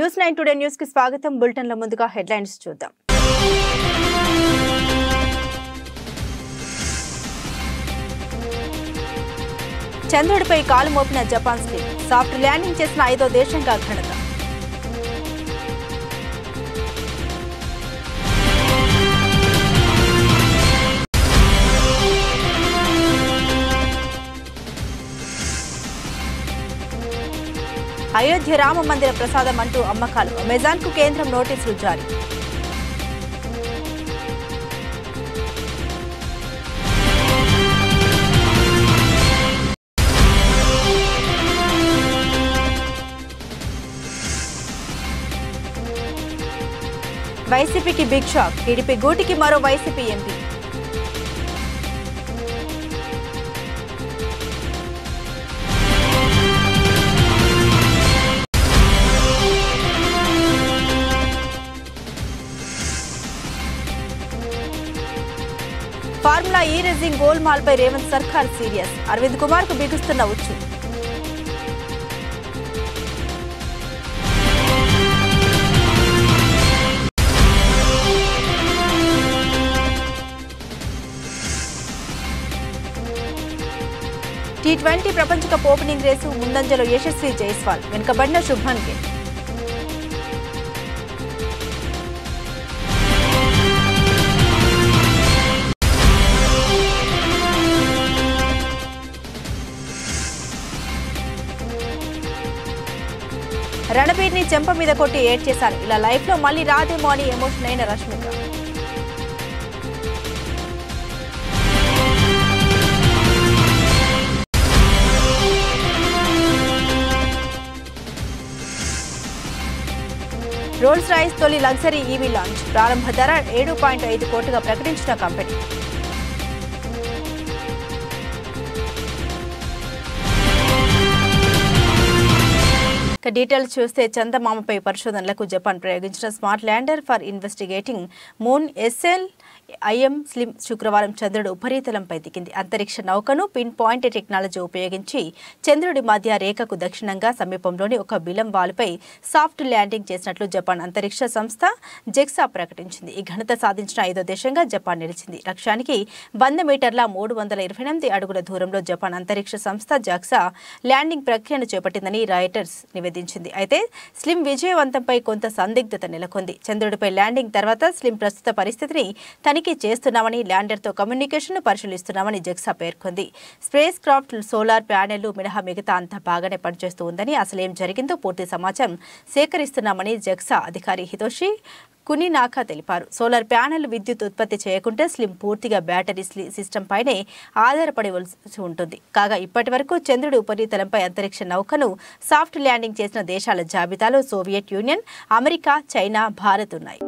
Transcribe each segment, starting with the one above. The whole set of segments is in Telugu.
న్యూస్ 9 టుడే న్యూస్ కి స్వాగతం. బులెటిన్ లో ముందుగా హెడ్లైన్స్ చూద్దాం. చంద్రుడిపై కాలు మోపిన జపాన్ స్లిమ్ సాఫ్ట్ ల్యాండింగ్ చేసిన 5వ దేశంగా ఘనత. అయోధ్య రామ మందిర ప్రసాదం అంటూ అమ్మకాలు, అమెజాన్ కు కేంద్రం నోటీసులు జారీ. వైసీపీకి బిగ్ షాక్, టీడీపీ గూటికి మరో వైసీపీ ఎంపీ. ఫార్ములా ఈ రేసింగ్ గోల్మాల్ పై రేవంత్ సర్కార్ సీరియస్, అరవింద్ కుమార్ కు బిగుస్తున్న ఉచ్చు. T20 ప్రపంచ కప్ ఓపెనింగ్ రేసు ముందంజలో యశస్వి జైస్వాల్, వెనుకబడిన శుభ్మన్ గిల్. రణబీర్ ని చెంప మీద కొట్టి ఏడ్చేశారు, ఇలా లైఫ్ లో మళ్ళీ రాదేమో అని ఎమోషన్ అయిన రష్మిక. రోల్స్ రాయిస్ తొలి లగ్జరీ ఈవీ లాంచ్, ప్రారంభ ధర 7.5 కోట్లుగా ప్రకటించిన కంపెనీ. డీటెయిల్స్ చూస్తే చందమామపై పరిశోధనలకు జపాన్ ప్రయోగించిన smart lander for investigating moon SLIM slim శుక్రవారం చంద్రుడి ఉపరితలంపై దిగింది. అంతరిక్ష నౌకను పిన్ పాయింట్ టెక్నాలజీ ఉపయోగించి చంద్రుడి మధ్య రేఖకు దక్షిణంగా సమీపంలోని ఒక బిలం వాలుపై సాఫ్ట్ ల్యాండింగ్ చేసినట్లు జపాన్ అంతరిక్ష సంస్థ జెక్సా ప్రకటించింది. ఈ ఘనత సాధించిన 5వ దేశంగా జపాన్ నిలిచింది. లక్ష్యానికి 100 మీటర్ల 328 అడుగుల దూరంలో జపాన్ అంతరిక్ష సంస్థ జెక్సా ల్యాండింగ్ ప్రక్రియను చేపట్టిందని రాయిటర్స్ నివేదించింది. అయితే స్లిమ్ విజయవంతంపై కొంత సందిగ్ధత నెలకొంది. చంద్రుడిపై ల్యాండింగ్ తర్వాత స్లిమ్ ప్రస్తుత పరిస్థితిని తనిఖీ చేస్తున్నామని, ల్యాండర్తో కమ్యూనికేషన్ పరిశీలిస్తున్నామని జెక్సా పేర్కొంది. స్పేస్ క్రాఫ్ట్ సోలార్ ప్యానెల్ మినహా మిగతా అంతా బాగానే పనిచేస్తూ ఉందని, అసలేం జరిగిందో పూర్తి సమాచారం సేకరిస్తున్నామని జెక్సా అధికారి హితోషి కునినాకా తెలిపారు. సోలార్ ప్యానెల్ విద్యుత్ ఉత్పత్తి చేయకుంటే స్లిమ్ పూర్తిగా బ్యాటరీ సిస్టమ్ పైనే ఆధారపడవలసి ఉంటుంది. కాగా ఇప్పటి వరకు చంద్రుడి ఉపరితలంపై అంతరిక్ష నౌకను సాఫ్ట్ ల్యాండింగ్ చేసిన దేశాల జాబితాలో Soviet union, America, China, Bharat ఉన్నాయి.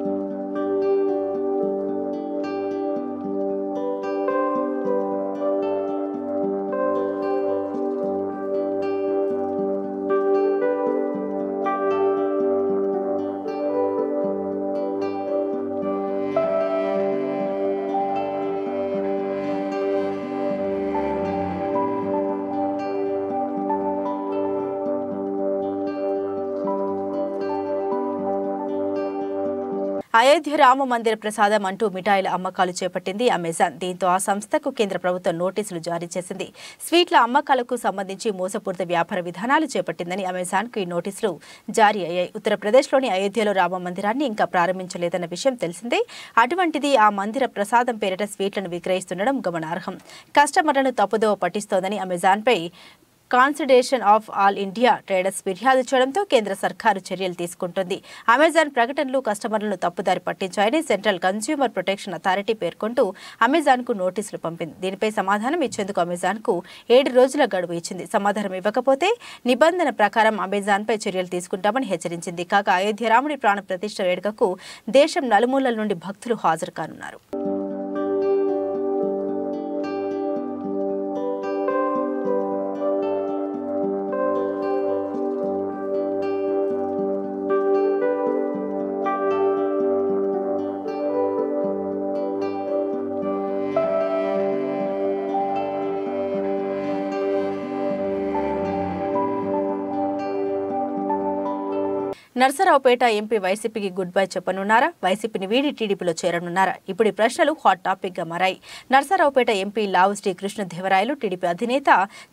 అయోధ్య రామ మందిర ప్రసాదం అంటూ మిఠాయిల అమ్మకాలు చేపట్టింది అమెజాన్. దీంతో ఆ సంస్థకు కేంద్ర ప్రభుత్వం నోటీసులు జారీ చేసింది. స్వీట్ల అమ్మకాలకు సంబంధించి మోసపూరిత వ్యాపార విధానాలు చేపట్టిందని అమెజాన్కు ఈ నోటీసులు జారీ అయ్యాయి. ఉత్తరప్రదేశ్లోని అయోధ్యలో రామ మందిరాన్ని ఇంకా ప్రారంభించలేదన్న విషయం తెలిసిందే. అటువంటిది ఆ మందిర ప్రసాదం పేరిట స్వీట్లను విక్రయిస్తుండడం గమనార్హం. కస్టమర్లను తప్పుదోవ పట్టిస్తోందని అమెజాన్పై confederation of all India traders ఫిర్యాదు చేయడంతో కేంద్ర సర్కారు చర్యలు తీసుకుంటుంది. అమెజాన్ ప్రకటనలు కస్టమర్లను తప్పుదారి పట్టించాయని సెంట్రల్ కన్స్యూమర్ ప్రొటెక్షన్ అథారిటీ పేర్కొంటూ అమెజాన్కు నోటీసులు పంపింది. దీనిపై సమాధానం ఇచ్చేందుకు అమెజాన్కు 7 రోజుల గడువు ఇచ్చింది. సమాధానం ఇవ్వకపోతే నిబంధన ప్రకారం అమెజాన్పై చర్యలు తీసుకుంటామని హెచ్చరించింది. కాగా అయోధ్య రాముడి ప్రాణ ప్రతిష్ఠ వేడుకకు దేశం నలుమూలల నుండి భక్తులు హాజరు కానున్నారు. నర్సరావుపేట ఎంపీ వైసీపీకి గుడ్ బై చెప్పనున్నారా? వైసీపీని వీడి టీడీపీలో చేరనున్నారా? ఇప్పుడు ఈ ప్రశ్నలు హాట్ టాపిక్ గా మారాయి. నర్సరావుపేట ఎంపీ లావు శ్రీకృష్ణదేవరాయలు టీడీపీ అధినేత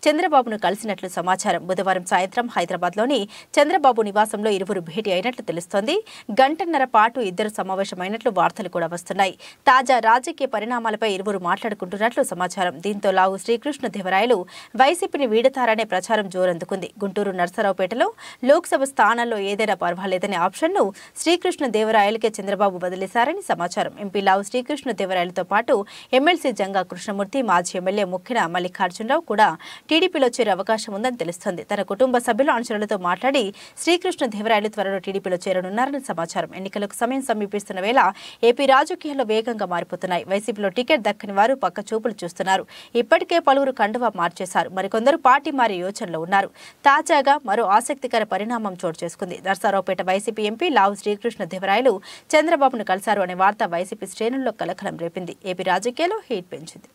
చంద్రబాబును కలిసినట్లు సమాచారం. బుధవారం సాయంత్రం హైదరాబాద్లోని చంద్రబాబు నివాసంలో ఇరువురు భేటీ అయినట్లు తెలుస్తోంది. గంటన్నర పాటు ఇద్దరు సమావేశమైనట్లు వార్తలు కూడా వస్తున్నాయి. తాజా రాజకీయ పరిణామాలపై ఇరువురు మాట్లాడుకుంటున్నట్లు సమాచారం. దీంతో లావు శ్రీకృష్ణదేవరాయలు వైసీపీని వీడతారనే ప్రచారం జోరందుకుంది. గుంటూరు నర్సరావుపేటలో లోక్సభ స్థానాల్లో ఏదైనా పర్వాలేదనే ఆప్షన్ను శ్రీకృష్ణదేవరాయలకే చంద్రబాబు వదిలేశారని సమాచారం. ఎంపీ లావు శ్రీకృష్ణదేవరాయలతో పాటు ఎమ్మెల్సీ జంగా కృష్ణమూర్తి, మాజీ ఎమ్మెల్యే ముఖ్యన మల్లికార్జునరావు కూడా టీడీపీలో చేరే అవకాశం ఉందని తెలుస్తోంది. తన కుటుంబ సభ్యుల అనుచరులతో మాట్లాడి శ్రీకృష్ణదేవరాయలు త్వరలో టీడీపీలో చేరనున్నారని సమాచారం. ఎన్నికలకు సమయం సమీపిస్తున్న వేళ ఏపీ రాజకీయాల్లో వేగంగా మారిపోతున్నాయి. వైసీపీలో టికెట్ దక్కని వారు పక్క చూపులు చూస్తున్నారు. ఇప్పటికే పలువురు కండువా మార్చేశారు. మరికొందరు పార్టీ మారే యోచనలో ఉన్నారు. తాజాగా మరో ఆసక్తికర పరిణామం చోటు చేసుకుంది. నర్సరావుపేట వైసీపీ ఎంపీ లావు శ్రీకృష్ణదేవరాయలు చంద్రబాబును కలిశారు అనే వార్త వైసీపీ శ్రేణుల్లో కలకలం రేపింది. ఏపీ రాజకీయాల్లో హీట్ పెంచింది.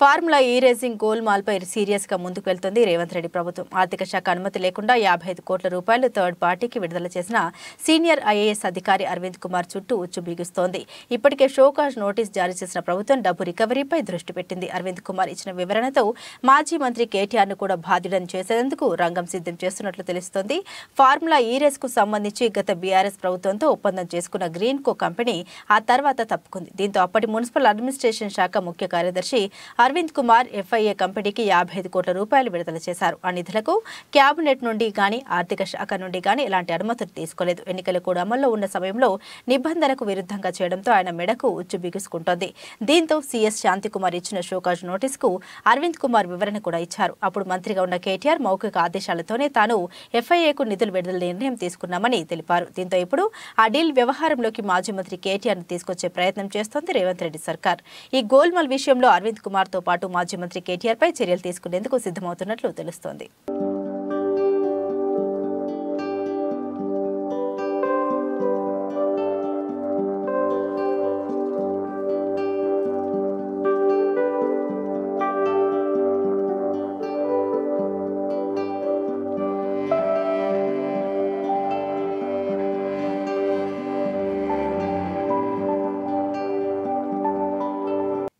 ఫార్ములా ఈ రేసింగ్ గోల్మాల్పై సీరియస్ గా ముందుకు వెళ్తోంది రేవంత్ రెడ్డి ప్రభుత్వం. ఆర్థిక శాఖ అనుమతి లేకుండా 55 కోట్ల రూపాయలు థర్డ్ పార్టీకి విడుదల చేసిన సీనియర్ ఐఏఎస్ అధికారి అరవింద్ కుమార్ చుట్టూ ఉచ్చు బిగుస్తోంది. ఇప్పటికే షోకాజ్ నోటీస్ జారీ చేసిన ప్రభుత్వం డబ్బు రికవరీపై దృష్టి పెట్టింది. అరవింద్ కుమార్ ఇచ్చిన వివరణతో మాజీ మంత్రి కేటీఆర్ ను కూడా బాధ్యులను చేసేందుకు రంగం సిద్ధం చేస్తున్నట్లు తెలుస్తోంది. ఫార్ములా ఈ రేస్ కు సంబంధించి గత బీఆర్ఎస్ ప్రభుత్వంతో ఒప్పందం చేసుకున్న గ్రీన్ కో కంపెనీ ఆ తర్వాత తప్పుకుంది. దీంతో అప్పటి మున్సిపల్ అడ్మినిస్ట్రేషన్ శాఖ ముఖ్య కార్యదర్శి అరవింద్ కుమార్ ఎఫ్ఐఏ కంపెనీకి 55 కోట్ల రూపాయలు విడుదల చేశారు. ఆ నిధులకు కేబినెట్ నుండి గానీ ఆర్థిక శాఖ నుండి గానీ ఎలాంటి అనుమతులు తీసుకోలేదు. ఎన్నికలు కూడా అమల్లో ఉన్న సమయంలో నిబంధనకు విరుద్ధంగా చేయడంతో ఆయన మెడకు ఉచ్చు బిగుసుకుంటోంది. దీంతో సీఎస్ శాంతికుమార్ ఇచ్చిన షోకాజ్ నోటీసుకు అరవింద్ కుమార్ వివరణ కూడా ఇచ్చారు. అప్పుడు మంత్రిగా ఉన్న కేటీఆర్ మౌఖిక ఆదేశాలతోనే తాను ఎఫ్ఐఏకు నిధులు విడుదల నిర్ణయం తీసుకున్నామని తెలిపారు. దీంతో ఇప్పుడు ఆ డీల్ వ్యవహారంలోకి మాజీ మంత్రి కేటీఆర్ ను తీసుకొచ్చే ప్రయత్నం చేస్తోంది రేవంత్ రెడ్డి సర్కార్. ఈ గోల్మాల్ విషయంలో అరవింద్ కుమార్ తో పాటు మాజీ మంత్రి కేటీఆర్ పై చర్యలు తీసుకునేందుకు సిద్ధమవుతున్నట్లు తెలుస్తోంది.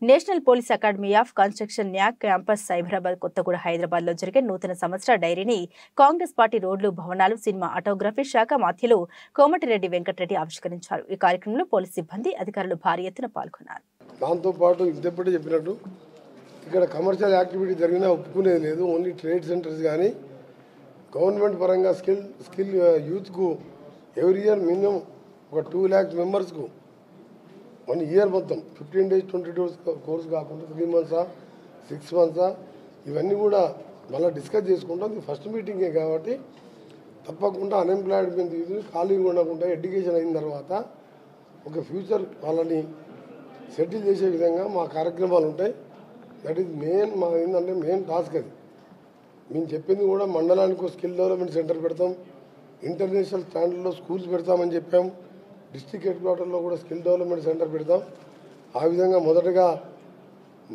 National police academy of construction NAC campus Cyberabad Kothaguda Hyderabad లో జరిగే నూతన సంవత్సర డైరీని కాంగ్రెస్ పార్టీ రోడ్లు, భవనాలు, సినిమా, ఆటోగ్రఫీ శాఖ మాధ్యులు కోమటిరెడ్డి వెంకటరెడ్డి ఆవిష్కరించారు. ఈ కార్యక్రమంలో పోలీస్ సిబ్బంది, అధికారులు భారీ ఎత్తున పాల్గొన్నారు. దాంతో పాటు ఇంతప్పటి చెప్పినట్టు ఇక్కడ కమర్షియల్ యాక్టివిటీ జరిగినా ఒప్పుకునేది లేదు. ఓన్లీ ట్రేడ్ సెంటర్స్ కానీ గవర్నమెంట్ పరంగా స్కిల్ యూత్కు ఎవ్రీ ఇయర్ మినిమం ఒక 2 lakhs మెంబర్స్కు 1 year మొత్తం 15 days 20 days కోర్స్ కాకుండా 3 months 6 months ఇవన్నీ కూడా మళ్ళీ డిస్కస్ చేసుకుంటాం. ఇది ఫస్ట్ మీటింగే కాబట్టి తప్పకుండా అన్ఎంప్లాయిడ్ తీసుకుని ఖాళీగా ఉండకుండా ఎడ్యుకేషన్ అయిన తర్వాత ఒక ఫ్యూచర్ వాళ్ళని సెటిల్ చేసే విధంగా మా కార్యక్రమాలు ఉంటాయి. దట్ ఈజ్ మెయిన్ మా ఏంటంటే మెయిన్ టాస్క్ అది. మేము చెప్పింది కూడా మండలానికి స్కిల్ డెవలప్మెంట్ సెంటర్ పెడతాం, ఇంటర్నేషనల్ స్టాండర్డ్లో స్కూల్స్ పెడతామని చెప్పాం. డిస్ట్రిక్ట్ హెడ్ క్వార్టర్లో కూడా స్కిల్ డెవలప్మెంట్ సెంటర్ పెడతాం. ఆ విధంగా మొదటగా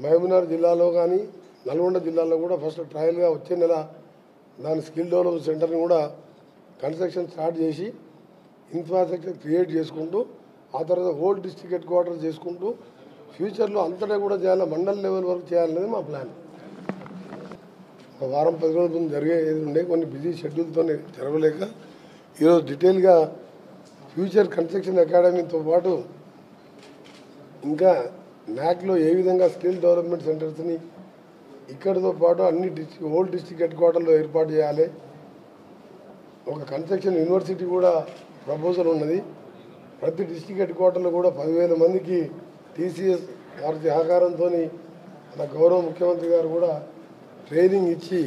మహబూబ్నగర్ జిల్లాలో కానీ నల్గొండ జిల్లాలో కూడా ఫస్ట్ ట్రయల్గా వచ్చే నెల దాని స్కిల్ డెవలప్మెంట్ సెంటర్ని కూడా కన్స్ట్రక్షన్ స్టార్ట్ చేసి ఇన్ఫ్రాస్ట్రక్చర్ క్రియేట్ చేసుకుంటూ ఆ తర్వాత హోల్ డిస్ట్రిక్ట్ హెడ్ క్వార్టర్ చేసుకుంటూ ఫ్యూచర్లో అంతటా కూడా చేయాలి, మండల్ లెవెల్ వరకు చేయాలనేది మా ప్లాన్. ఒక వారం 10 రోజుల ముందు జరిగేది ఉండే కొన్ని బిజీ షెడ్యూల్తో జరగలేక ఈరోజు డీటెయిల్గా ఫ్యూచర్ కన్స్ట్రక్షన్ అకాడమీతో పాటు ఇంకా న్యాక్లో ఏ విధంగా స్కిల్ డెవలప్మెంట్ సెంటర్స్ని ఇక్కడితో పాటు అన్ని ఓల్డ్ డిస్ట్రిక్ట్ హెడ్ క్వార్టర్లో ఏర్పాటు చేయాలి. ఒక కన్స్ట్రక్షన్ యూనివర్సిటీ కూడా ప్రపోజల్ ఉన్నది. ప్రతి డిస్ట్రిక్ట్ హెడ్ క్వార్టర్లో కూడా 10,000 మందికి టీసీఎస్ వారి సహకారంతో మన గౌరవ ముఖ్యమంత్రి గారు కూడా ట్రైనింగ్ ఇచ్చి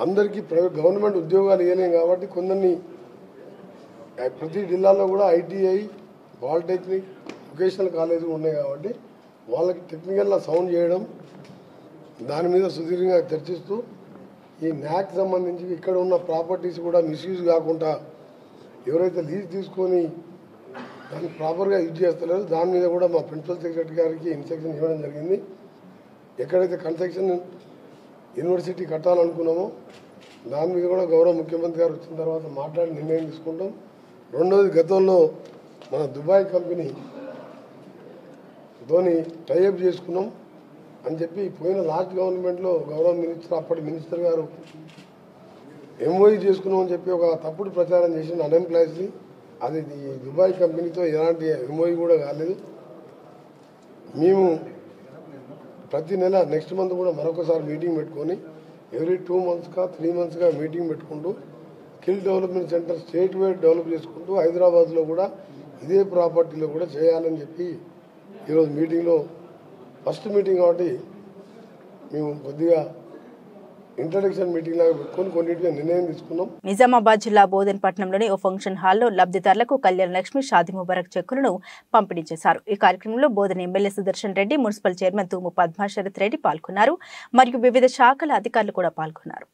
అందరికీ గవర్నమెంట్ ఉద్యోగాలు ఇవ్వలేం కాబట్టి కొందరిని ప్రతి జిల్లాలో కూడా ఐటీఐ, పాలిటెక్నిక్, వొకేషనల్ కాలేజీలు ఉన్నాయి కాబట్టి వాళ్ళకి టెక్నికల్గా సౌండ్ చేయడం, దాని మీద సుదీర్ఘంగా చర్చిస్తూ ఈ న్యాక్ సంబంధించి ఇక్కడ ఉన్న ప్రాపర్టీస్ కూడా మిస్యూజ్ కాకుండా ఎవరైతే లీజ్ తీసుకొని దాన్ని ప్రాపర్గా యూజ్ చేస్తలేరు. దాని మీద కూడా మా ప్రిన్సిపల్ సెక్రటరీ గారికి ఇన్స్ట్రక్షన్ ఇవ్వడం జరిగింది. ఎక్కడైతే కన్స్ట్రక్షన్ యూనివర్సిటీ కట్టాలనుకున్నామో దాని మీద కూడా గౌరవ ముఖ్యమంత్రి గారు వచ్చిన తర్వాత మాట్లాడి నిర్ణయం తీసుకుంటాం. రెండోది, గతంలో మన దుబాయ్ కంపెనీ ధోని టైఅప్ చేసుకున్నాం అని చెప్పి పోయిన లాస్ట్ గవర్నమెంట్లో గౌరవ మినిస్టర్, అప్పటి మినిస్టర్ గారు ఎంఓఈ చేసుకున్నాం అని చెప్పి ఒక తప్పుడు ప్రచారం చేసిన అన్ఎంప్లాయీస్ని. అది ఈ దుబాయ్ కంపెనీతో ఎలాంటి ఎంఓఈ కూడా కాలేదు. మేము ప్రతి నెల నెక్స్ట్ మంత్ కూడా మరొకసారి మీటింగ్ పెట్టుకొని ఎవ్రీ 2 monthsగా 3 monthsగా మీటింగ్ పెట్టుకుంటూ skill development centre state wide develop చేసుకుంటూ హైదరాబాద్లో కూడా ఇదే ప్రాపర్టీలో కూడా చేయాలని చెప్పి ఈరోజు మీటింగ్లో ఫస్ట్ మీటింగ్ కాబట్టి మేము కొద్దిగా ఇంట్రడక్షన్ మీటింగ్ లాగా పెట్టుకొని కొన్నిటిగా నిర్ణయం తీసుకున్నాం. నిజామాబాద్ జిల్లా బోధన్పట్నంలోని ఓ ఫంక్షన్ హాల్లో లబ్ధిదారులకు కళ్యాణ లక్ష్మి షాదీ ముబారక్ చెక్కులను పంపిణీ చేశారు. ఈ కార్యక్రమంలో Bodhan MLA Sudarshan Reddy, municipal chairman Thumu Padmasharath Reddy పాల్గొన్నారు. మరియు వివిధ శాఖల అధికారులు కూడా పాల్గొన్నారు.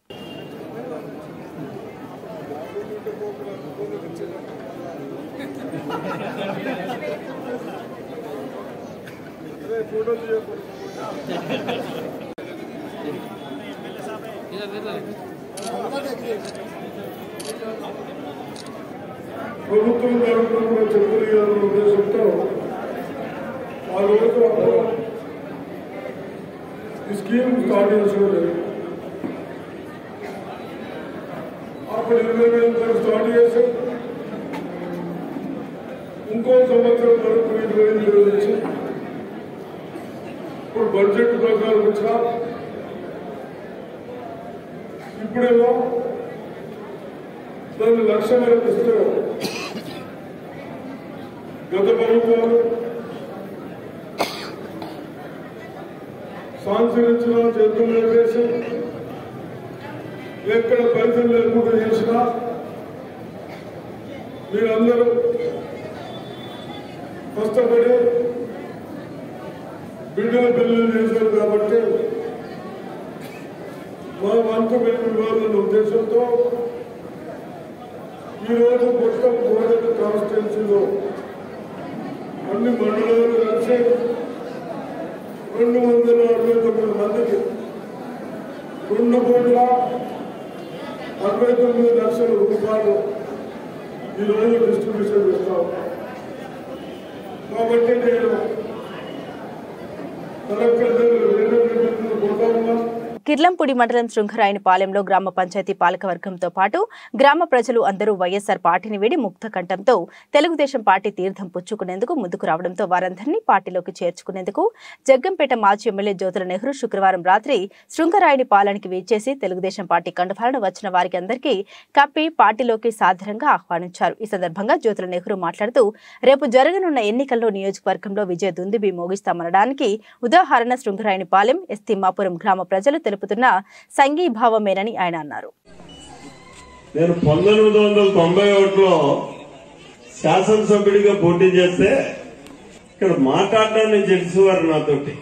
ప్రభుత్వం జరుగుతున్న చెప్పులు ఉద్దేశంతో ఆ రోజు ఈ స్కీమ్ స్టార్ట్ చేసుకోలేదు. అప్పుడు 20,000 స్టార్ట్ చేసి ఇంకో సంవత్సరం వరకు 20,000 నుంచి ఇప్పుడు బడ్జెట్ ప్రకారం వచ్చినా ఇప్పుడేమో దాన్ని 1,00,000 వరకు ఇస్తే గత ప్రభుత్వాలు సాంసరించిన చేతులు వేసి ఎక్కడ పైసలు లేకుండా చేసినా మీరందరూ కష్టపడి బిడ్డల పెళ్లి చేశారు కాబట్టి మా వంతు మేము ఇవ్వాలన్న ఉద్దేశంతో ఈరోజు మొత్తం బోధన కాన్స్టిట్యున్సీలో అన్ని మండలాలు కలిసి 269 మందికి 2,69,00,000 రూపాయలు ఈరోజు డిస్ట్రిబ్యూషన్ చేస్తాం. కాబట్టి నేను కలెక్టర్ దగ్గర పోతా ఉన్నా. కిర్లంపూడి మండలం శృంగరాయనిపాలెంలో గ్రామ పంచాయతీ పాలకవర్గంతో పాటు గ్రామ ప్రజలు అందరూ వైఎస్ఆర్ పార్టీని వీడి ముక్త కంఠంతో తెలుగుదేశం పార్టీ తీర్థం పుచ్చుకునేందుకు ముందుకు రావడంతో వారందరినీ పార్టీలోకి చేర్చుకునేందుకు జగ్గంపేట మాజీ ఎమ్మెల్యే జ్యోతుల నెహ్రూ శుక్రవారం రాత్రి శృంగరాయనిపాలెంకి వీచేసి తెలుగుదేశం పార్టీ కండువాలను వచ్చిన వారికి అందరికీ కప్పి పార్టీలోకి సాదరంగా ఆహ్వానించారు. ఈ సందర్భంగా జ్యోతుల నెహ్రూ మాట్లాడుతూ రేపు జరగనున్న ఎన్నికల్లో నియోజకవర్గంలో విజయ దుందుబి మోగిస్తామనడానికి ఉదాహరణ శృంగరాయనిపాలెం, ఎస్ తిమ్మాపురం గ్రామ ప్రజలు తెలుపుతున్న సంఘీభావమేనని ఆయన అన్నారు. నేను 1991లో శాసనసభ్యుడిగా పోటీ చేస్తే ఇక్కడ మాట్లాడడానికి తెలిసేవారు నాతోటి.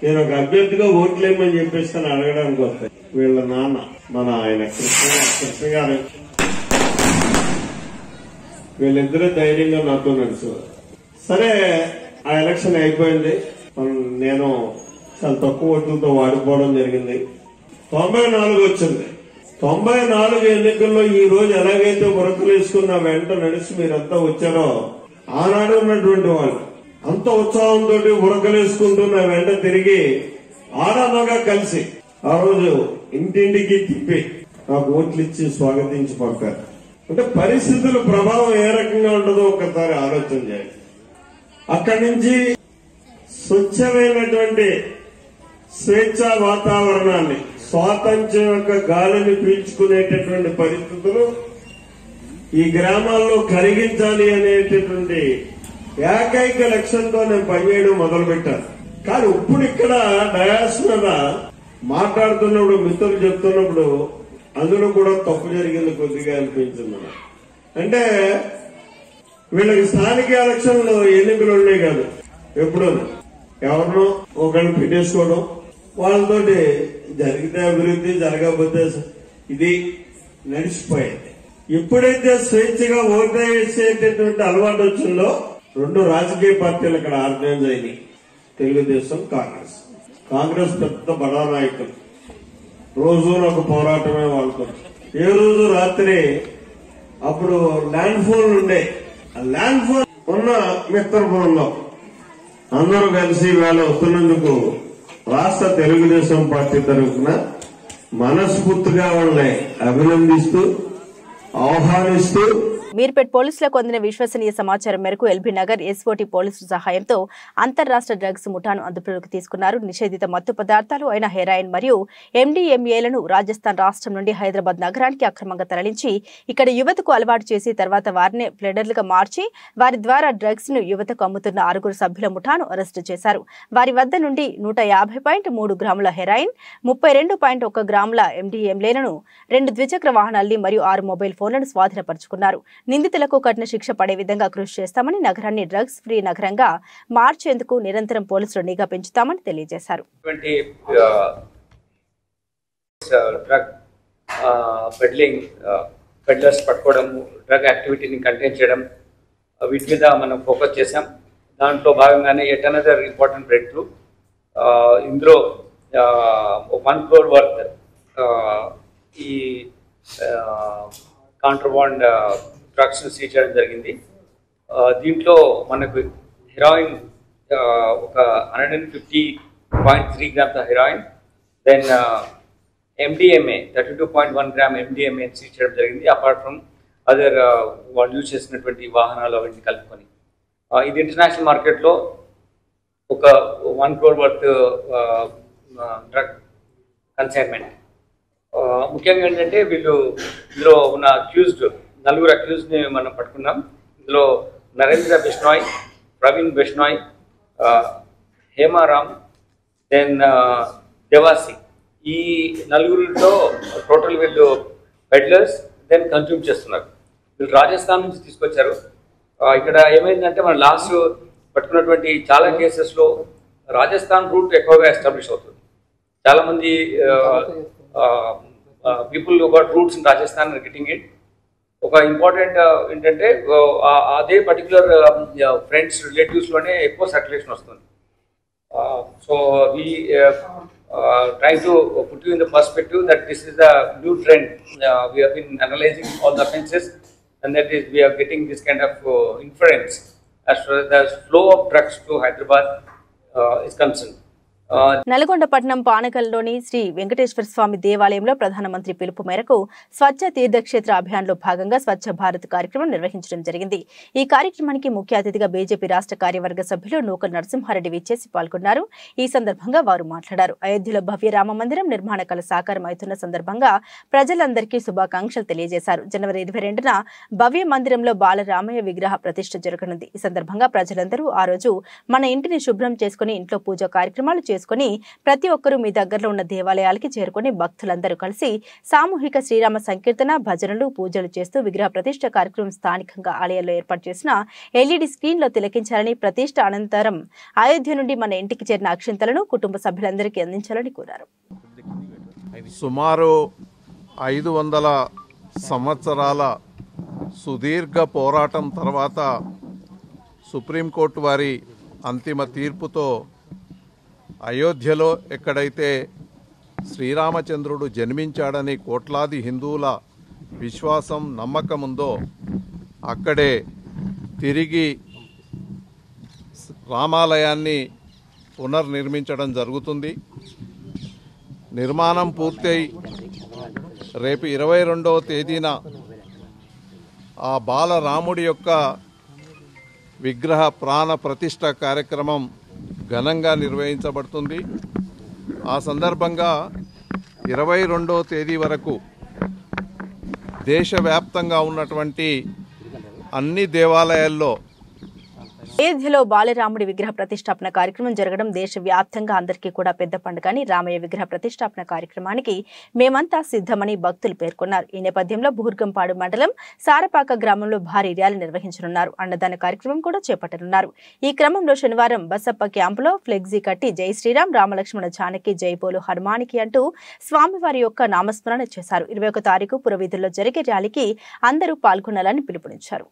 నేను ఒక అభ్యర్థిగా ఓట్లేమని చెప్పేసి అడగడానికి వస్తాయి. వీళ్ళ నాన్న మన ఆయన కృష్ణ గారు, వీళ్ళిద్దరూ ధైర్యంగా నాతో నడిచేవారు. సరే, ఆ ఎలక్షన్ అయిపోయింది. నేను చాలా తక్కువ ఓట్లతో వాడిపోవడం జరిగింది. 94 వచ్చింది. 94 ఎన్నికల్లో ఈ రోజు ఎలాగైతే ఉరకలు వేసుకున్న వెంట నడిచి మీరంతా వచ్చారో, ఆనాడు ఉన్నటువంటి వాళ్ళు అంత ఉత్సాహంతో ఉరకలేసుకుంటున్న వెంట తిరిగి ఆడమగా కలిసి ఆ రోజు ఇంటింటికి తిప్పి నాకు ఓట్లు ఇచ్చి స్వాగతించి పంపారు. అంటే పరిస్థితుల ప్రభావం ఏ రకంగా ఉంటుందో ఒకసారి ఆలోచన చేయాలి. అక్కడి నుంచి స్వచ్ఛమైనటువంటి స్వేచ్ఛా వాతావరణాన్ని, స్వాతంత్ర్యం యొక్క గాలిని పీల్చుకునేటటువంటి పరిస్థితులు ఈ గ్రామాల్లో కలిగించాలి అనేటటువంటి ఏకైక లక్ష్యంతో నేను పనిచేయడం మొదలుపెట్టాను. కానీ ఇప్పుడు ఇక్కడ డయాస్ మీద మాట్లాడుతున్నప్పుడు, మిత్రులు చెప్తున్నప్పుడు అందులో కూడా తప్పు జరిగింది కొద్దిగా అనిపించింది. అంటే వీళ్ళకి స్థానిక ఎలక్షన్లో ఎన్నికలు ఉండే కాదు, ఎప్పుడూ ఎవరినో ఒకరిని పెట్టేసుకోవడం, వాళ్ళతోటి జరిగితే అభివృద్ధి, జరగకపోతే ఇది నడిచిపోయేది. ఎప్పుడైతే స్వేచ్ఛగా ఓటు వేసేటటువంటి అలవాటు వచ్చిందో 2 రాజకీయ పార్టీలు ఇక్కడ ఆర్గనైజ్ అయినాయి, తెలుగుదేశం, కాంగ్రెస్. కాంగ్రెస్ పెద్ద బడా నాయకులు, రోజు ఒక పోరాటమే వాళ్ళతో. ఏ రోజు రాత్రి అప్పుడు ల్యాండ్ ఫోన్ ఉండే, ఆ ల్యాండ్ ఫోన్ ఉన్న మిత్ర ఫోన్ లో అందరూ కలిసి వేళ వస్తున్నందుకు రాష్ట్ర తెలుగుదేశం పార్టీ తరఫున మనస్ఫూర్తిగా వాళ్ళని అభినందిస్తూ ఆహ్వానిస్తూ. మీర్పేట్ పోలీసులకు అందిన విశ్వసనీయ సమాచారం మేరకు ఎల్బీ నగర్ ఎస్ఓటీ పోలీసుల సహాయంతో అంతర్రాష్ట్ర డ్రగ్స్ ముఠాను అదుపులోకి తీసుకున్నారు. నిషేధిత మత్తు పదార్థాలు అయిన హెరాయిన్ మరియు MDMAలను రాజస్థాన్ రాష్ట్రం నుండి హైదరాబాద్ నగరానికి అక్రమంగా తరలించి ఇక్కడ యువతకు అలవాటు చేసి తర్వాత వారిని ప్లేడర్లుగా మార్చి వారి ద్వారా డ్రగ్స్ ను యువతకు అమ్ముతున్న 6 సభ్యుల ముఠాను అరెస్టు చేశారు. వారి వద్ద నుండి 150.3 గ్రాముల హెరాయిన్, 32.1 గ్రాముల MDMAలను, 2 ద్విచక్ర వాహనాల్ని మరియు 6 మొబైల్ ఫోన్లను స్వాధీనపరుచుకున్నారు. నిందితులకు కఠిన శిక్ష పడే విధంగా కృషి చేస్తామని, నగరాన్ని డ్రగ్స్ ఫ్రీ నగరంగా మార్చేందుకు నిరంతరం పోలీసులు నిఘా పెంచుతామని తెలియజేశారు. పెడ్లర్స్ పట్టుకోవడం, డ్రగ్ యాక్టివిటీని కంటైన్ చేయడం, వీటి మీద మనం ఫోకస్ చేశాం. దాంట్లో భాగంగానే at another important break through, ఇందులో 1 crore వర్త్ ఈ కాంట్రబాండ్ డ్రగ్స్ సీజ్ చేయడం జరిగింది. దీంట్లో మనకు హెరాయిన్ ఒక 150.3 grams heroin, then MDMA 32.1 gram MDMA seize చేయడం జరిగింది. అపార్ట్ ఫ్రమ్ అదర్ వాళ్ళు యూజ్ చేసినటువంటి వాహనాలు అవన్నీ కలుపుకొని ఇది ఇంటర్నేషనల్ మార్కెట్లో ఒక 1 crore వర్త్ డ్రగ్ కన్సైన్మెంట్. ముఖ్యంగా ఏంటంటే వీళ్ళు ఇందులో ఉన్న నలుగురు అక్యూజ్ని మనం పట్టుకున్నాం. ఇందులో నరేంద్ర బిష్నాయ్, ప్రవీణ్ బిష్నాయ్, హేమారామ్, దెన్ దేవాసి. ఈ నలుగురిలో టోటల్ వీళ్ళు పెడ్లర్స్ దెన్ కన్జ్యూమ్ చేస్తున్నారు. వీళ్ళు రాజస్థాన్ నుంచి తీసుకొచ్చారు. ఇక్కడ ఏమైందంటే మనం లాస్ట్ పట్టుకున్నటువంటి చాలా కేసెస్లో రాజస్థాన్ రూట్ ఎక్కువగా ఎస్టాబ్లిష్ అవుతుంది. చాలామంది people who got roots in Rajasthan are getting it. ఒక ఇంపార్టెంట్ ఏంటంటే అదే పర్టికులర్ ఫ్రెండ్స్ రిలేటివ్స్లోనే ఎక్కువ సర్క్యులేషన్ వస్తుంది. So we try to put you in the perspective that this is the new trend. We have been analysing all the offences and that is we are getting this kind of inference as far the flow of drugs to Hyderabad is concern. Nalgonda పట్టణం పానకల్లోని శ్రీ వెంకటేశ్వర స్వామి దేవాలయంలో ప్రధానమంత్రి పిలుపు మేరకు స్వచ్ఛ తీర్థక్షేత్ర అభియాన్లో భాగంగా స్వచ్ఛ భారత్ కార్యక్రమం నిర్వహించడం జరిగింది. ఈ కార్యక్రమానికి ముఖ్య అతిథిగా బీజేపీ రాష్ట్ర కార్యవర్గ సభ్యులు నూకల్ నరసింహారెడ్డి విచ్చేసి పాల్గొన్నారు. ఈ సందర్భంగా వారు మాట్లాడారు. అయోధ్యలో భవ్య రామ మందిరం నిర్మాణ కళ సాకారం అవుతున్న సందర్భంగా ప్రజలందరికీ శుభాకాంక్షలు తెలియజేశారు. జనవరి 22న భవ్య మందిరంలో బాలరామయ్య విగ్రహ ప్రతిష్ఠ జరగనుంది. ఈ సందర్భంగా ప్రజలందరూ ఆ రోజు మన ఇంటిని శుభ్రం చేసుకుని ఇంట్లో పూజా కార్యక్రమాలు చేసుకుని ప్రతి ఒక్కరూ మీ దగ్గరలో ఉన్న దేవాలయాలకి చేరుకుని భక్తులందరూ కలిసి సామూహిక శ్రీరామ సంకీర్తన, భజనలు, పూజలు చేస్తూ విగ్రహ ప్రతిష్ఠ కార్యక్రమం స్థానికంగా ఆలయాల్లో ఏర్పాటు చేసిన LED స్క్రీన్ లో తిలకించాలని, ప్రతిష్ఠ అనంతరం అయోధ్య నుండి మన ఇంటికి చేరిన అక్షింతలను కుటుంబ సభ్యులందరికీ అందించాలని కోరారు. సుమారు 500 సంవత్సరాల సుదీర్ఘ పోరాటం తర్వాత సుప్రీంకోర్టు వారి అంతిమ తీర్పుతో అయోధ్యలో ఎక్కడైతే శ్రీరామచంద్రుడు జన్మించాడని కోట్లాది హిందువుల విశ్వాసం, నమ్మకం ఉందో అక్కడే తిరిగి రామాలయాన్ని పునర్నిర్మించడం జరుగుతుంది. నిర్మాణం పూర్తయి రేపు 22వ తేదీన ఆ బాలరాముడి యొక్క విగ్రహ ప్రాణ ప్రతిష్ఠ కార్యక్రమం ఘనంగా నిర్వహించబడుతుంది. ఆ సందర్భంగా 22వ తేదీ వరకు దేశవ్యాప్తంగా ఉన్నటువంటి అన్ని దేవాలయాల్లో అయోధ్యలో బాలరాముడి విగ్రహ ప్రతిష్టాపన కార్యక్రమం జరగడం దేశవ్యాప్తంగా అందరికీ కూడా పెద్ద పండుగని, రామయ్య విగ్రహ ప్రతిష్టాపన కార్యక్రమానికి మేమంతా సిద్ధమని భక్తులు పేర్కొన్నారు. ఈ నేపథ్యంలో బూర్గంపాడు మండలం సారపాక గ్రామంలో భారీ ర్యాలీ నిర్వహించనున్నారు. అన్నదాన కార్యక్రమం కూడా చేపట్టనున్నారు. ఈ క్రమంలో శనివారం బసప్ప క్యాంపులో ఫ్లెక్సీ కట్టి జై శ్రీరామ్, రామలక్ష్మణ జానకి, జైపోలు హనుమానికి అంటూ స్వామివారి యొక్క నామస్మరణ చేశారు. 21వ తారీఖు పురవీధుల్లో జరిగే ర్యాలీకి అందరూ పాల్గొనాలని పిలుపునిచ్చారు.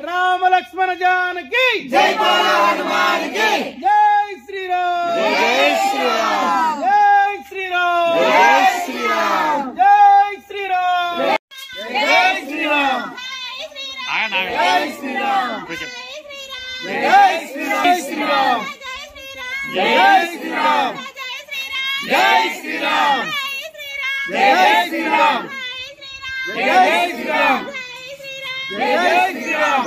राम लक्ष्मण जानकी जय बोलो हनुमान की जय श्री राम जय श्री राम जय श्री राम जय श्री राम जय श्री राम जय श्री राम जय श्री राम जय श्री राम जय श्री राम जय श्री राम जय श्री राम जय श्री राम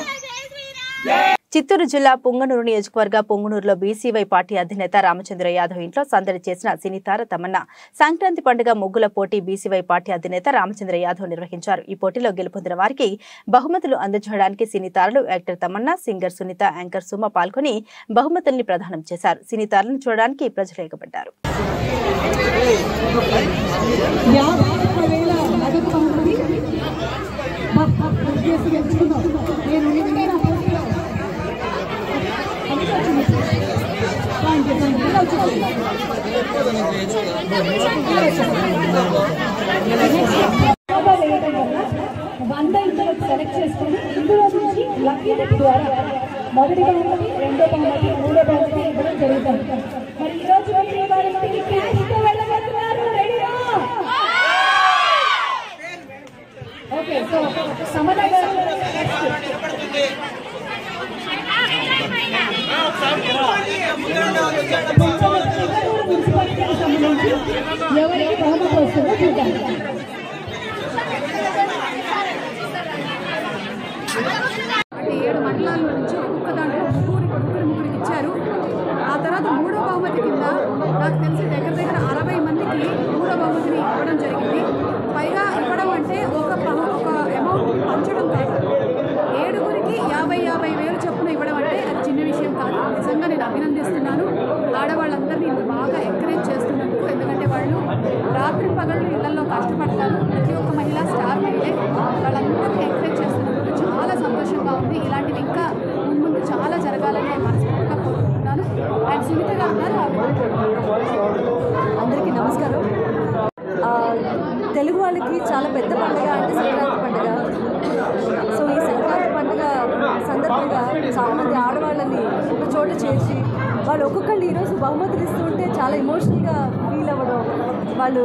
చిత్తూరు జిల్లా పుంగనూరు నియోజకవర్గ పుంగనూరులో బీసీవై పార్టీ అధినేత రామచంద్ర యాదవ్ ఇంట్లో సందడి చేసిన సినీతార తమన్నా సంక్రాంతి పండుగ ముగ్గుల పోటీ బీసీవై పార్టీ అధినేత రామచంద్ర యాదవ్ నిర్వహించారు. ఈ పోటీలో గెలుపొందిన వారికి బహుమతులు అందజేయడానికి సినీతారలు actor Tamannaah, singer Sunitha, anchor Suma పాల్గొని బహుమతుల్ని ప్రదానం చేశారు. సినీతారలను చూడడానికి ప్రజలు ఎగబడ్డారు. వంద ఇందులో సెలెక్ట్ చేసుకుని ఇందులో నుంచి లక్కీ డిప్ ద్వారా మొదటి బహుమతి, రెండో బహుమతి, మూడో బహుమతి ఇవ్వడం జరుగుతుంది. మరి ఈ రోజు వారికి క్యాష్తో వెళ్ళబోతున్నారు. రెడీనా? ఓకే, సో సమత గారు మున్సిపాలిటీకి సంబంధించి ఎవరికి బహుమతి వస్తుందో చూద్దాం. అంటే 7 మండలాల్లో నుంచి ఒక్కొక్క దాంట్లో ముగ్గురికి ఇచ్చారు. ఆ తర్వాత మూడో బహుమతి కింద నాకు తెలిసి దగ్గర 60 మందికి మూడో బహుమతిని ఇవ్వడం జరిగింది. పైగా ఇవ్వడం అంటే ఒక అమౌంట్ పంచడం కాదు, 7గురికి 50,000 వేలు చొప్పున ఇవ్వడం అంటే అది చిన్న విషయం కాదు. నిజంగా నేను అభినందిస్తున్నాను ఆడవాళ్ళందరినీ బాగా ఎంకరేజ్ చేస్తున్నందుకు. ఎందుకంటే వాళ్ళు రాత్రి పగళ్ళు ఇళ్లలో కష్టపడతారు. ప్రతి ఒక్క మహిళ స్టార్ మహిళే, వాళ్ళందరినీ ఎంకరేజ్ చేస్తున్నందుకు చాలా సంతోషంగా ఉంది. ఇలాంటివి ఇంకా ముందు చాలా జరగాలని మనస్ఫూర్తిగా కోరుకుంటున్నాను. అండ్ సునీత గారు ఉన్నారు. అందరికీ నమస్కారం. తెలుగు వాళ్ళకి చాలా పెద్ద పండుగ అంటే సంక్రాంతి పండుగ. సో ఈ సంక్రాంతి పండుగ సందర్భంగా చాలామంది ఆడవాళ్ళని ఒక చోట చేర్చి వాళ్ళు ఒక్కొక్కళ్ళు ఈరోజు బహుమతులు ఇస్తుంటే చాలా ఎమోషనల్గా ఫీల్ అవ్వడం, వాళ్ళు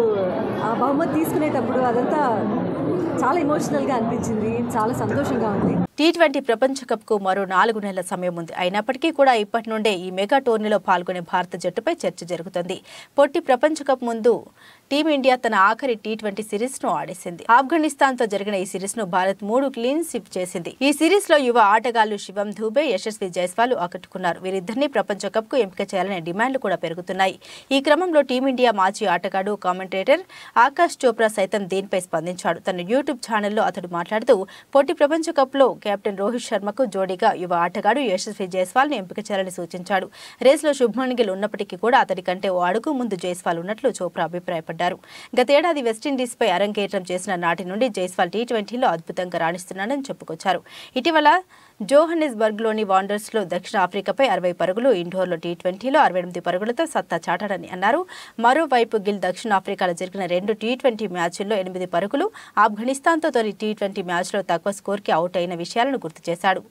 ఆ బహుమతి తీసుకునేటప్పుడు అదంతా చాలా ఎమోషనల్గా అనిపించింది. చాలా సంతోషంగా ఉంది. T20 ప్రపంచ కప్ కు మరో 4 నెలల సమయం ఉంది. అయినప్పటికీ కూడా ఇప్పటి నుండే ఈ మెగా టోర్నీలో పాల్గొనే భారత జట్టుపై చర్చ జరుగుతుంది. పొట్టి ప్రపంచ కప్ ముందు టీమిండియా తన ఆఖరి T20 సిరీస్ ను ఆడేసింది. ఆఫ్ఘనిస్తాన్ తో జరిగిన ఈ సిరీస్ ను భారత్ 3 క్లీన్ స్వీప్ చేసింది. ఈ సిరీస్ లో యువ ఆటగాళ్లు శివం దుబే, యశస్వి జైస్వాల్ ఆకట్టుకున్నారు. వీరిద్దరినీ ప్రపంచ కప్ కు ఎంపిక చేయాలనే డిమాండ్లు కూడా పెరుగుతున్నాయి. ఈ క్రమంలో టీమిండియా మాజీ ఆటగాడు, కామెంటేటర్ ఆకాష్ చోప్రా సైతం దీనిపై స్పందించాడు. తన యూట్యూబ్ ఛానల్లో అతడు మాట్లాడుతూ పొట్టి ప్రపంచ కప్ లో కెప్టెన్ రోహిత్ శర్మకు జోడీగా యువ ఆటగాడు యశస్వి జైస్వాల్ ను ఎంపిక చేయాలని సూచించాడు. రేసులో శుభ్మన్ గిల్ ఉన్నప్పటికీ కూడా అతడి కంటే ఓ అడుగు ముందు జైస్వాల్ ఉన్నట్లు చోప్రా అభిప్రాయపడ్డారు. గతేడాది వెస్టిండీస్ పై అరంగేట్రం చేసిన నాటి నుండి జైస్వాల్ T20లో అద్భుతంగా రాణిస్తున్నాడని చెప్పుకొచ్చారు. ఇటీవల జోహన్నెస్బర్గ్ లోని వాండర్స్ లో దక్షిణాఫ్రికాపై 60 పరుగులు, ఇండోర్లో T20లో 68 పరుగులతో సత్తా చాటాడని అన్నారు. మరోవైపు గిల్ దక్షిణాఫ్రికాలో జరిగిన 2 T20 మ్యాచ్ల్లో 8 పరుగులు, ఆఫ్ఘనిస్తాన్తో తొలి T20 మ్యాచ్లో తక్కువ స్కోర్కి అవుట్ అయిన విషయాలను గుర్తు చేశాడు.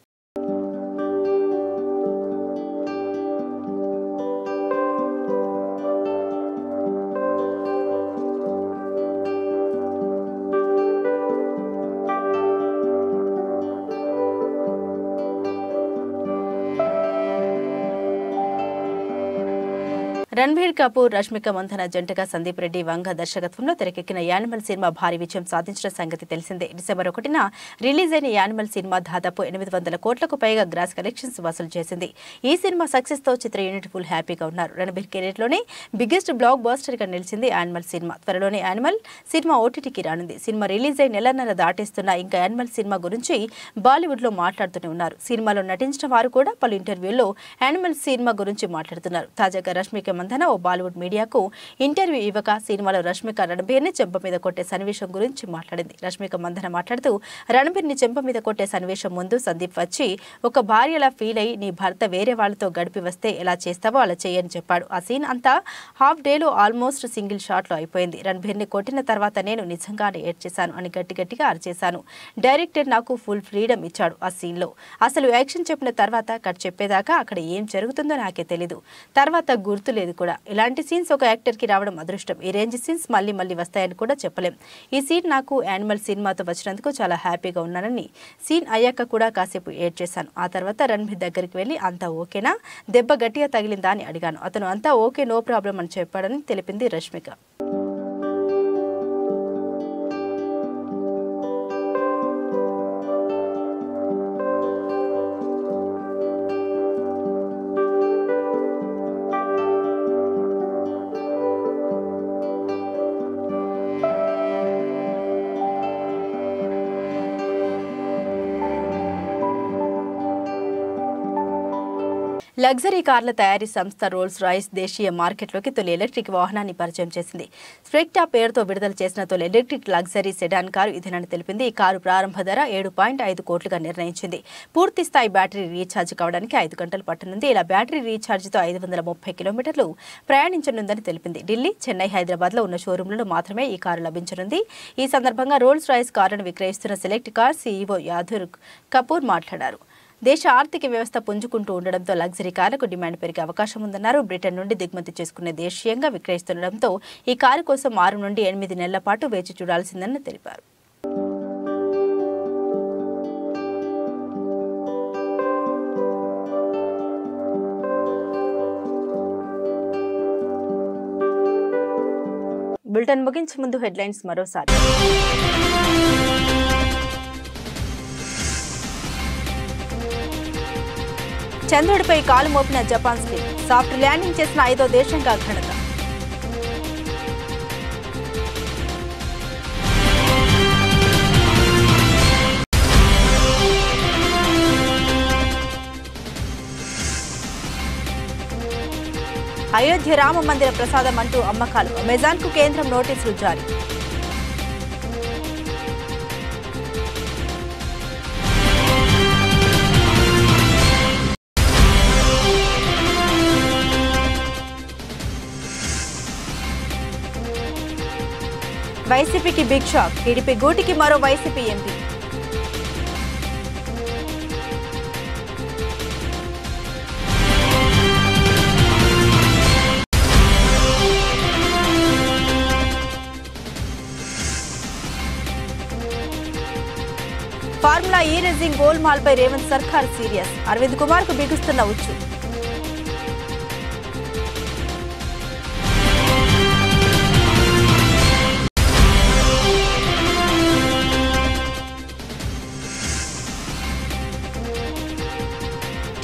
రణబీర్ కపూర్, రష్మిక మందన జంటగా సందీప్ రెడ్డి వంగ దర్శకత్వంలో తెరకెక్కిన యానిమల్ సినిమా భారీ విజయం సాధించిన సంగతి తెలిసిందే. డిసెంబర్ 1న రిలీజ్ అయిన యానిమల్ సినిమా దాదాపు 800 కోట్లకు పైగా గ్రాస్ కలెక్షన్స్ వసూలు చేసింది. ఈ సినిమా సక్సెస్ తో చిత్ర యూనిట్ ఫుల్ హ్యాపీగా ఉన్నారు. రణబీర్ కెరీర్ లోనే బిగ్గెస్ట్ బ్లాక్ బస్టర్ గా నిలిచింది యానిమల్ సినిమా. త్వరలోనే యానిమల్ సినిమా ఓటీటీకి రానుంది. సినిమా రిలీజ్ అయి నెలన్నర దాటేస్తున్న ఇంకా యానిమల్ సినిమా గురించి బాలీవుడ్ లో మాట్లాడుతూనే ఉన్నారు. సినిమాలో నటించిన వారు కూడా పలు ఇంటర్వ్యూల్లో యానిమల్ సినిమా గురించి మాట్లాడుతున్నారు. తాజాగా రష్మిక మందన ఓ బాలీవుడ్ మీడియాకు ఇంటర్వ్యూ ఇవ్వక సినిమాలో రష్మిక రణబీర్ని చెంప మీద కొట్టే సన్నివేశం గురించి మాట్లాడింది. రష్మిక మందన మాట్లాడుతూ రణబీర్ని చెంప మీద కొట్టే సన్నివేశం ముందు సందీప్ వచ్చి ఒక భార్యలా ఫీల్ అయ్యి నీ భర్త వేరే వాళ్ళతో గడిపి వస్తే ఎలా చేస్తావో అలా చేయని చెప్పాడు. ఆ సీన్ అంతా హాఫ్ డేలో ఆల్మోస్ట్ సింగిల్ షాట్లో అయిపోయింది. రణబీర్ని కొట్టిన తర్వాత నేను నిజంగానే ఏడ్చేశాను అని గట్టిగా అరిచేశాను. డైరెక్టర్ నాకు ఫుల్ ఫ్రీడమ్ ఇచ్చాడు ఆ సీన్లో. అసలు యాక్షన్ చెప్పిన తర్వాత కట్ చెప్పేదాకా అక్కడ ఏం జరుగుతుందో నాకే తెలీదు. తర్వాత గుర్తులేదు కూడా. ఇలాంటి సీన్స్ ఒక యాక్టర్కి రావడం అదృష్టం. ఈ రేంజ్ సీన్స్ మళ్ళీ వస్తాయని కూడా చెప్పలేం. ఈ సీన్ నాకు యానిమల్ సినిమాతో వచ్చినందుకు చాలా హ్యాపీగా ఉన్నానని, సీన్ అయ్యాక కూడా కాసేపు ఏడ్ చేశాను. ఆ తర్వాత రణబీర్ దగ్గరికి వెళ్ళి అంతా ఓకేనా, దెబ్బ గట్టిగా తగిలిందా అని అడిగాను. అతను అంతా ఓకే, నో ప్రాబ్లం అని చెప్పాడని తెలిపింది రష్మిక. లగ్జరీ కార్ల తయారీ సంస్థ రోల్స్ రాయిస్ దేశీయ మార్కెట్లోకి తొలి ఎలక్ట్రిక్ వాహనాన్ని పరిచయం చేసింది. స్ప్రెక్టా పేరుతో విడుదల చేసిన తొలి ఎలక్ట్రిక్ లగ్జరీ సెడాన్ కారు ఇదేనని తెలిపింది. ఈ కారు ప్రారంభ ధర 7.5 కోట్లుగా నిర్ణయించింది. పూర్తి స్థాయి బ్యాటరీ రీఛార్జ్ కావడానికి 5 గంటలు పట్టనుంది. ఇలా బ్యాటరీ రీఛార్జ్తో 530 కిలోమీటర్లు ప్రయాణించనుందని తెలిపింది. ఢిల్లీ, చెన్నై, హైదరాబాద్లో ఉన్న షోరూంలలో మాత్రమే ఈ కారు లభించనుంది. ఈ సందర్భంగా రోల్స్ రాయిస్ కారును విక్రయిస్తున్న సెలెక్ట్ కార్ సీఈఓ యాధుర్ కపూర్ మాట్లాడారు. దేశ ఆర్థిక వ్యవస్థ పుంజుకుంటూ ఉండడంతో లగ్జరీ కార్లకు డిమాండ్ పెరిగే అవకాశం ఉందన్నారు. బ్రిటన్ నుండి దిగుమతి చేసుకునే దేశీయంగా విక్రయిస్తుండడంతో ఈ కారు కోసం 6 నుండి 8 నెలల పాటు వేచి చూడాల్సిందని తెలిపారు. బులెటిన్ ముగించే ముందు హెడ్లైన్స్ మరోసారి. చంద్రుడిపై కాలు మోపిన జపాన్ స్లీప్, సాఫ్ట్ ల్యాండింగ్ చేసిన 5వ దేశంగా ఘనత. అయోధ్య రామ మందిర ప్రసాదం అంటూ అమ్మకాలు, అమెజాన్కు కేంద్రం నోటీసులు జారీ. వైసీపీకి బిగ్ షాక్, టీడీపీ గూటికి మరో వైసీపీ ఎంపీ. ఫార్ములా ఈ రేసింగ్ గోల్మాల్పై రేవంత్ సర్కార్ సీరియస్, అరవింద్ కుమార్ కు బిగుస్తున్న ఉచ్చు.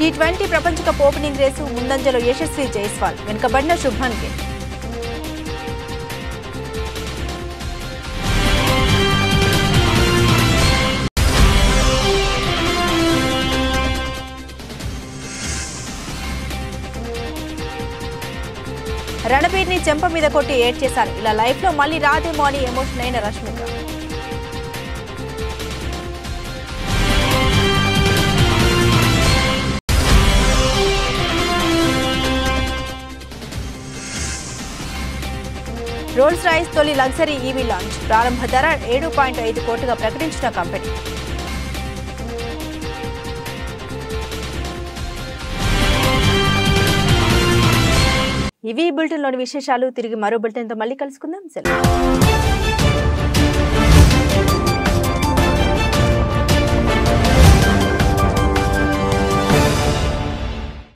T20 ప్రపంచ కప్ ఓపెనింగ్ రేసు ముందంజలో యశస్వి జైస్వాల్, వెనుకబడిన శుభ్మన్ గిల్. రణబీర్ని చెంప మీద కొట్టి ఏడ్ చేశారు. ఇలా లైఫ్ లో మళ్ళీ రాదేమో అని ఎమోషన్ అయిన రష్మిక. రోల్స్ రాయిస్ తొలి లగ్జరీ ఈవీ లాంచ్, ప్రారంభ ధర 7.5 కోట్లుగా ప్రకటించిన కంపెనీ. ఇవి బులెటిన్లోని విశేషాలు. తిరిగి మరో బులెటిన్తో మళ్ళీ కలుసుకుందాం. సెలవు.